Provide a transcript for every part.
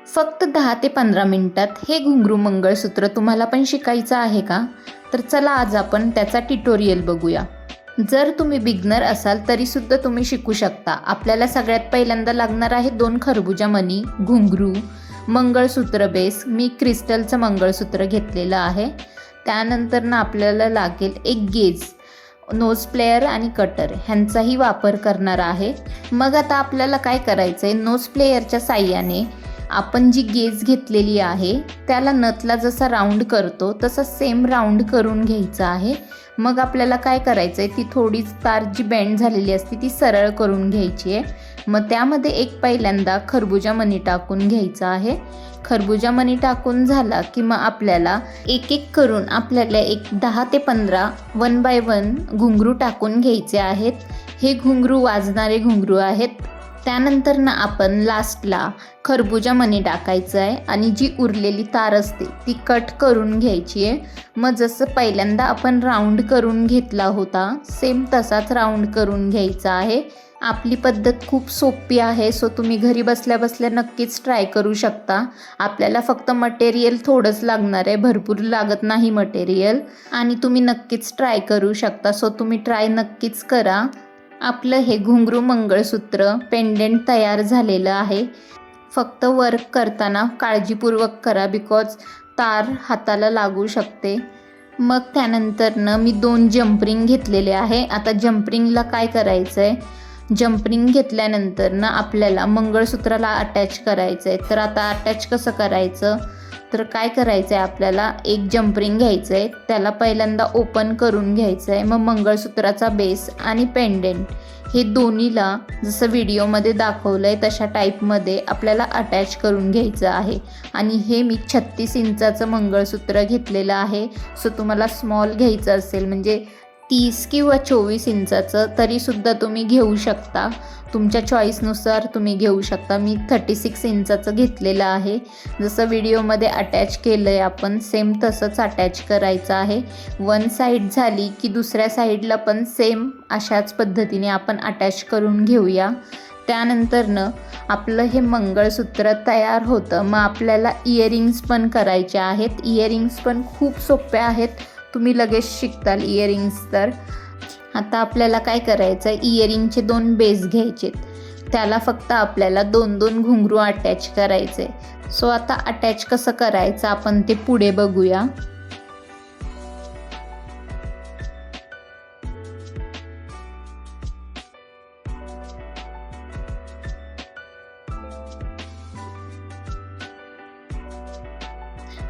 फक्त 10 ते 15 मिनिटात हे घुंगरू मंगळसूत्र तुम्हाला पण शिकायचं आहे का? तर चला आज आपण त्याचा ट्युटोरियल बघूया. जर तुम्ही बिगनर असाल तरीसुद्धा तुम्ही शिकू शकता. आपल्याला सगळ्यात पहिल्यांदा लागणार आहे 2 खरबुजा मणी, घुंगरू, मंगळसूत्र बेस. मी क्रिस्टलचं मंगळसूत्र घेतलेलं आहे. त्यानंतर ना आपल्याला लागेल एक गेज, नोज प्लेअर आणि कटर ह्यांचाही वापर करणार आहे. मग आता आपल्याला काय करायचं आहे, नोज प्लेअरच्या साह्याने आपण जी गेज घेतलेली आहे त्याला नथला जसा राऊंड करतो तसा सेम राऊंड करून घ्यायचा आहे. मग आपल्याला काय करायचं आहे, ती थोडी तार जी बेंड झालेली असते ती सरळ करून घ्यायची आहे. मग त्यामध्ये एक पहिल्यांदा खरबुजा मणी टाकून घ्यायचा आहे. खरबुजा मणी टाकून झाला की मग आपल्याला एक एक करून आपल्याला एक 10 ते 15 1 बाय 1 घुंगरू टाकून घ्यायचे आहेत. हे घुंगरू वाजणारे घुंगरू आहेत. त्यानंतर ना आपण लास्टला खरबुजा मणी टाकायचं आहे आणि जी उरलेली तार असते ती कट करून घ्यायची आहे. मग जसं पहिल्यांदा आपण राऊंड करून घेतला होता सेम तसाच राऊंड करून घ्यायचा आहे. आपली पद्धत खूप सोपी आहे, सो तुम्ही घरी बसल्या बसल्या नक्कीच ट्राय करू शकता. आपल्याला फक्त मटेरियल थोडंच लागणार आहे, भरपूर लागत नाही मटेरियल, आणि तुम्ही नक्कीच ट्राय करू शकता. सो तुम्ही ट्राय नक्कीच करा. आपलं हे घुंगरू मंगळसूत्र पेंडेंट तयार झालेलं आहे. फक्त वर्क करताना काळजीपूर्वक करा, बिकॉज तार हाताला लागू शकते. मग त्यानंतरनं मी 2 जंपरिंग घेतलेले आहे. आता जंपरिंगला काय करायचं आहे, जंपरिंग घेतल्यानंतर ना आपल्याला मंगळसूत्राला अटॅच करायचं आहे. तर आता अटॅच कसं करायचं, तर काय करायचं आहे, आपल्याला एक जंपरिंग घ्यायचं आहे, त्याला पहिल्यांदा ओपन करून घ्यायचं आहे. मग मंगळसूत्राचा बेस आणि पेंडेंट हे दोन्हीला जसं व्हिडिओमध्ये दाखवलं आहे तशा टाईपमध्ये आपल्याला अटॅच करून घ्यायचं आहे. आणि हे मी 36 इंचाचं मंगळसूत्र घेतलेलं आहे. सो तुम्हाला स्मॉल घ्यायचं असेल म्हणजे 30 किंवा 24 इंचाचं तरीसुद्धा तुम्ही घेऊ शकता. तुमच्या चॉईसनुसार तुम्ही घेऊ शकता. मी 36 इंचाचं घेतलेलं आहे. जसं व्हिडिओमध्ये अटॅच केलं आहे आपण सेम तसंच अटॅच करायचं आहे. वन साईड झाली की दुसऱ्या साईडला पण सेम अशाच पद्धतीने आपण अटॅच करून घेऊया. त्यानंतरनं आपलं हे मंगळसूत्र तयार होतं. मग आपल्याला इयरिंग्स पण करायचे आहेत. इयरिंग्स पण खूप सोपे आहेत, तुम्ही लगेच शिकताल इयरिंग्स. तर आता आपल्याला काय करायचं आहे, इयरिंगचे 2 बेस घ्यायचे, त्याला फक्त आपल्याला 2-2 घुंगरू अटॅच करायचे. सो आता अटॅच कसं करायचं आपण ते पुढे बघूया.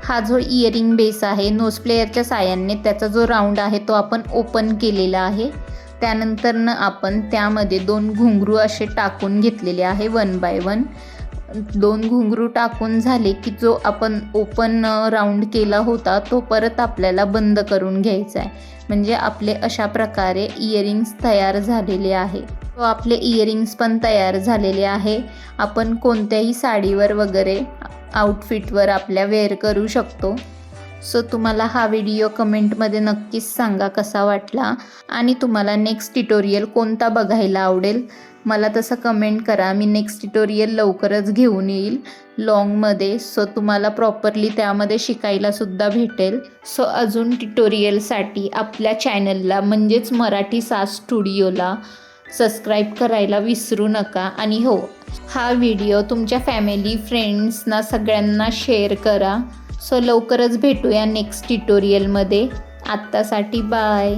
हा जो इयरिंग बेस आहे नोज प्लेअरच्या साह्याने त्याचा जो राऊंड आहे तो आपण ओपन केलेला आहे. त्यानंतरनं आपण त्यामध्ये 2 घुंगरू असे टाकून घेतलेले आहे 1 बाय 1. 2 घुंगरू टाकून झाले की जो आपण ओपन राऊंड केला होता तो परत आपल्याला बंद करून घ्यायचा आहे. म्हणजे आपले अशा प्रकारे इयरिंग्स तयार झालेले आहे. तो आपले इयरिंग्स पण तयार झालेले आहे. आपण कोणत्याही साडीवर वगैरे आउटफिटवर आपल्या वेअर करू शकतो. सो तुम्हाला हा व्हिडिओ कमेंटमध्ये नक्कीच सांगा कसा वाटला आणि तुम्हाला नेक्स्ट ट्युटोरियल कोणता बघायला आवडेल मला तसं कमेंट करा. मी नेक्स्ट ट्युटोरियल लवकरच घेऊन येईल लॉंगमध्ये. सो तुम्हाला प्रॉपरली त्यामध्ये शिकायलासुद्धा भेटेल. सो अजून ट्युटोरियलसाठी आपल्या चॅनलला म्हणजेच मराठी सास स्टुडिओला सबस्क्राईब करायला विसरू नका. आणि हो, हा व्हिडिओ तुमच्या फॅमिली फ्रेंड्सना सगळ्यांना शेअर करा. सो लवकरच भेटूया नेक्स्ट ट्युटोरियलमध्ये. आत्तासाठी बाय.